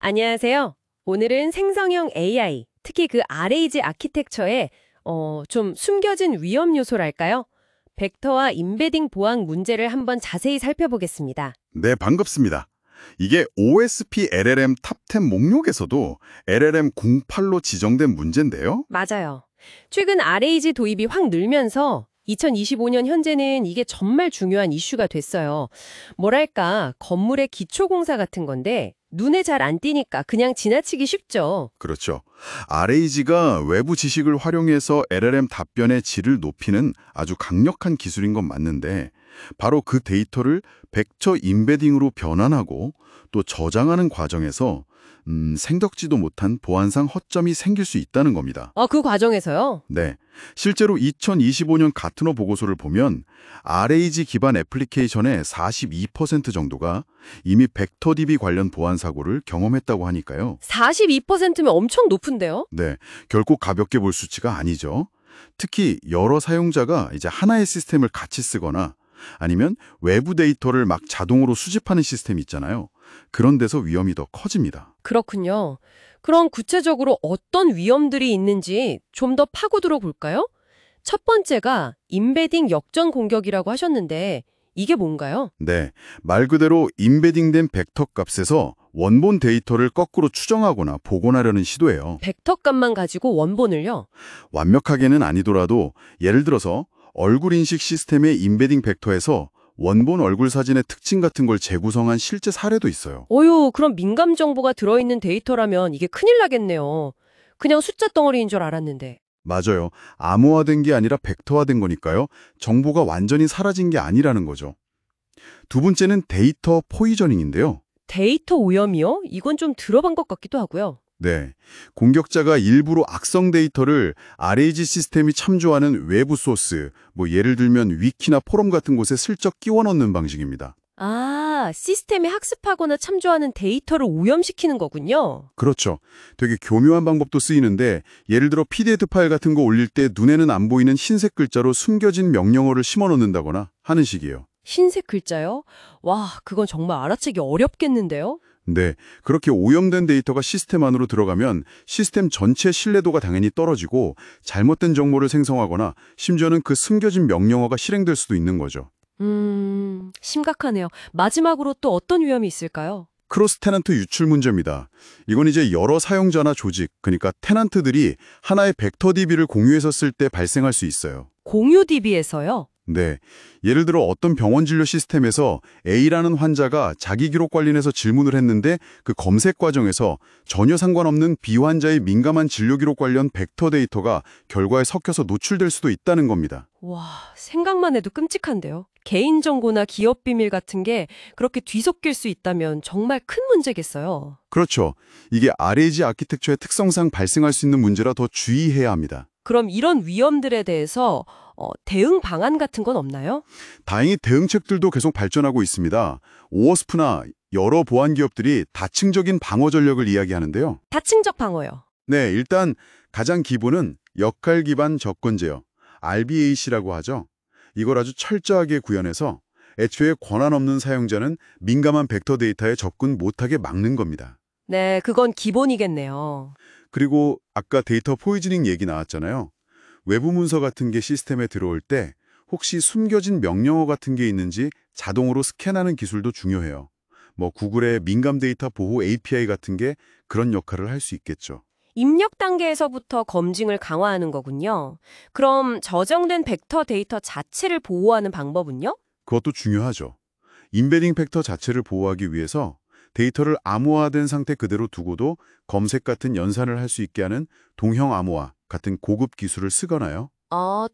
안녕하세요. 오늘은 생성형 AI, 특히 그 RAG 아키텍처에 좀 숨겨진 위험 요소랄까요? 벡터와 임베딩 보안 문제를 한번 자세히 살펴보겠습니다. 네, 반갑습니다. 이게 OSP LLM 탑10 목록에서도 LLM 08로 지정된 문제인데요. 맞아요. 최근 RAG 도입이 확 늘면서 2025년 현재는 이게 정말 중요한 이슈가 됐어요. 뭐랄까, 건물의 기초공사 같은 건데 눈에 잘 안 띄니까 그냥 지나치기 쉽죠. 그렇죠. RAG가 외부 지식을 활용해서 LLM 답변의 질을 높이는 아주 강력한 기술인 건 맞는데 바로 그 데이터를 벡터 임베딩으로 변환하고 또 저장하는 과정에서 생각지도 못한 보안상 허점이 생길 수 있다는 겁니다. 그 과정에서요? 네. 실제로 2025년 가트너 보고서를 보면 RAG 기반 애플리케이션의 42% 정도가 이미 벡터 DB 관련 보안 사고를 경험했다고 하니까요. 42%면 엄청 높은데요? 네. 결코 가볍게 볼 수치가 아니죠. 특히 여러 사용자가 이제 하나의 시스템을 같이 쓰거나 아니면 외부 데이터를 막 자동으로 수집하는 시스템이 있잖아요. 그런 데서 위험이 더 커집니다. 그렇군요. 그럼 구체적으로 어떤 위험들이 있는지 좀 더 파고들어 볼까요? 첫 번째가 임베딩 역전 공격이라고 하셨는데 이게 뭔가요? 네, 말 그대로 임베딩된 벡터 값에서 원본 데이터를 거꾸로 추정하거나 복원하려는 시도예요. 벡터 값만 가지고 원본을요? 완벽하게는 아니더라도 예를 들어서 얼굴 인식 시스템의 임베딩 벡터에서 원본 얼굴 사진의 특징 같은 걸 재구성한 실제 사례도 있어요. 어휴, 그럼 민감 정보가 들어있는 데이터라면 이게 큰일 나겠네요. 그냥 숫자 덩어리인 줄 알았는데. 맞아요. 암호화된 게 아니라 벡터화된 거니까요. 정보가 완전히 사라진 게 아니라는 거죠. 두 번째는 데이터 포이저닝인데요. 데이터 오염이요? 이건 좀 들어본 것 같기도 하고요. 네. 공격자가 일부러 악성 데이터를 RAG 시스템이 참조하는 외부 소스, 예를 들면 위키나 포럼 같은 곳에 슬쩍 끼워 넣는 방식입니다. 시스템에 학습하거나 참조하는 데이터를 오염시키는 거군요. 그렇죠. 되게 교묘한 방법도 쓰이는데 예를 들어 PDF 파일 같은 거 올릴 때 눈에는 안 보이는 흰색 글자로 숨겨진 명령어를 심어 넣는다거나 하는 식이에요. 흰색 글자요? 와, 그건 정말 알아채기 어렵겠는데요? 네, 그렇게 오염된 데이터가 시스템 안으로 들어가면 시스템 전체 신뢰도가 당연히 떨어지고 잘못된 정보를 생성하거나 심지어는 그 숨겨진 명령어가 실행될 수도 있는 거죠. 심각하네요. 마지막으로 또 어떤 위험이 있을까요? 크로스 테넌트 유출 문제입니다. 이건 이제 여러 사용자나 조직, 그러니까 테넌트들이 하나의 벡터 DB를 공유해서 쓸 때 발생할 수 있어요. 공유 DB에서요? 네. 예를 들어 어떤 병원 진료 시스템에서 A라는 환자가 자기 기록 관련해서 질문을 했는데 그 검색 과정에서 전혀 상관없는 B 환자의 민감한 진료 기록 관련 벡터 데이터가 결과에 섞여서 노출될 수도 있다는 겁니다. 와, 생각만 해도 끔찍한데요. 개인정보나 기업 비밀 같은 게 그렇게 뒤섞일 수 있다면 정말 큰 문제겠어요. 그렇죠. 이게 RAG 아키텍처의 특성상 발생할 수 있는 문제라 더 주의해야 합니다. 그럼 이런 위험들에 대해서 대응 방안 같은 건 없나요? 다행히 대응책들도 계속 발전하고 있습니다. 오워스프나 여러 보안 기업들이 다층적인 방어 전략을 이야기하는데요. 다층적 방어요. 네, 일단 가장 기본은 역할 기반 접근 제어, RBAC라고 하죠. 이걸 아주 철저하게 구현해서 애초에 권한 없는 사용자는 민감한 벡터 데이터에 접근 못하게 막는 겁니다. 네, 그건 기본이겠네요. 그리고 아까 데이터 포이즈닝 얘기 나왔잖아요. 외부 문서 같은 게 시스템에 들어올 때 혹시 숨겨진 명령어 같은 게 있는지 자동으로 스캔하는 기술도 중요해요. 구글의 민감 데이터 보호 API 같은 게 그런 역할을 할 수 있겠죠. 입력 단계에서부터 검증을 강화하는 거군요. 그럼 저장된 벡터 데이터 자체를 보호하는 방법은요? 그것도 중요하죠. 임베딩 팩터 자체를 보호하기 위해서 데이터를 암호화된 상태 그대로 두고도 검색 같은 연산을 할 수 있게 하는 동형 암호화 같은 고급 기술을 쓰거나요.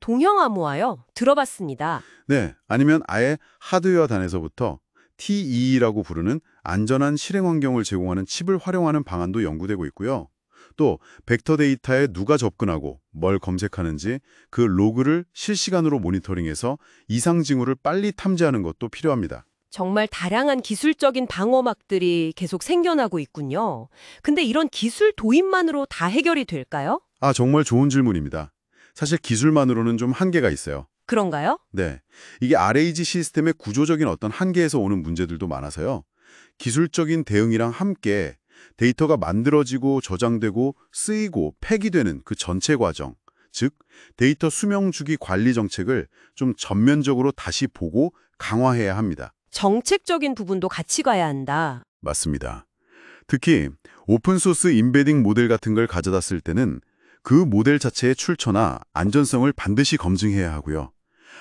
동형 암호화요? 들어봤습니다. 네, 아니면 아예 하드웨어 단에서부터 TE라고 부르는 안전한 실행 환경을 제공하는 칩을 활용하는 방안도 연구되고 있고요. 또 벡터 데이터에 누가 접근하고 뭘 검색하는지 그 로그를 실시간으로 모니터링해서 이상 징후를 빨리 탐지하는 것도 필요합니다. 정말 다양한 기술적인 방어막들이 계속 생겨나고 있군요. 근데 이런 기술 도입만으로 다 해결이 될까요? 정말 좋은 질문입니다. 사실 기술만으로는 좀 한계가 있어요. 그런가요? 네, 이게 RAG 시스템의 구조적인 어떤 한계에서 오는 문제들도 많아서요. 기술적인 대응이랑 함께 데이터가 만들어지고 저장되고 쓰이고 폐기되는 그 전체 과정, 즉 데이터 수명 주기 관리 정책을 좀 전면적으로 다시 보고 강화해야 합니다. 정책적인 부분도 같이 가야 한다. 맞습니다. 특히 오픈소스 임베딩 모델 같은 걸 가져다 쓸 때는 그 모델 자체의 출처나 안전성을 반드시 검증해야 하고요.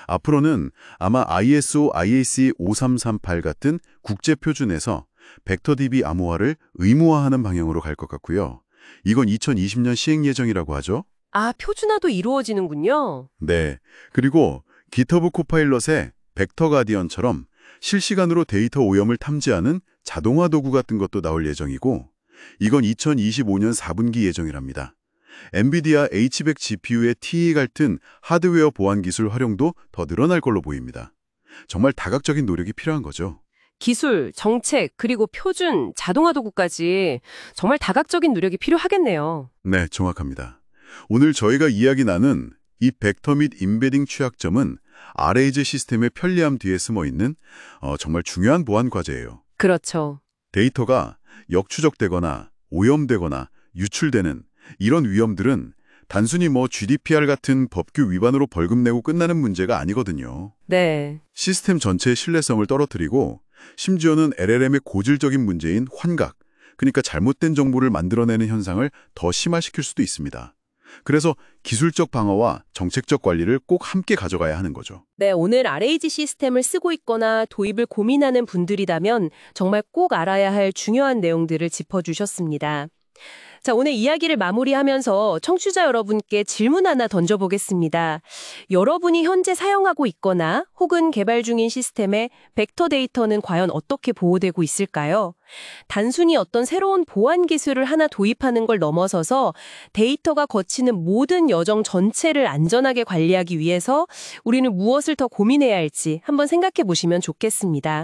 앞으로는 아마 ISO IAC 5338 같은 국제 표준에서 벡터DB 암호화를 의무화하는 방향으로 갈 것 같고요. 이건 2020년 시행 예정이라고 하죠. 아, 표준화도 이루어지는군요. 네. 그리고 GitHub 코파일럿의 벡터 가디언처럼 실시간으로 데이터 오염을 탐지하는 자동화 도구 같은 것도 나올 예정이고, 이건 2025년 4분기 예정이랍니다. 엔비디아 H100 GPU의 TE 같은 하드웨어 보안 기술 활용도 더 늘어날 걸로 보입니다. 정말 다각적인 노력이 필요한 거죠. 기술, 정책, 그리고 표준, 자동화 도구까지 정말 다각적인 노력이 필요하겠네요. 네, 정확합니다. 오늘 저희가 이야기 나눈 이 벡터 및 임베딩 취약점은 RAG 시스템의 편리함 뒤에 숨어있는 정말 중요한 보안 과제예요. 그렇죠. 데이터가 역추적되거나 오염되거나 유출되는 이런 위험들은 단순히 GDPR 같은 법규 위반으로 벌금 내고 끝나는 문제가 아니거든요. 네. 시스템 전체의 신뢰성을 떨어뜨리고 심지어는 LLM의 고질적인 문제인 환각, 그러니까 잘못된 정보를 만들어내는 현상을 더 심화시킬 수도 있습니다. 그래서 기술적 방어와 정책적 관리를 꼭 함께 가져가야 하는 거죠. 네, 오늘 RAG 시스템을 쓰고 있거나 도입을 고민하는 분들이라면 정말 꼭 알아야 할 중요한 내용들을 짚어주셨습니다. 자, 오늘 이야기를 마무리하면서 청취자 여러분께 질문 하나 던져보겠습니다. 여러분이 현재 사용하고 있거나 혹은 개발 중인 시스템의 벡터 데이터는 과연 어떻게 보호되고 있을까요? 단순히 어떤 새로운 보안 기술을 하나 도입하는 걸 넘어서서 데이터가 거치는 모든 여정 전체를 안전하게 관리하기 위해서 우리는 무엇을 더 고민해야 할지 한번 생각해 보시면 좋겠습니다.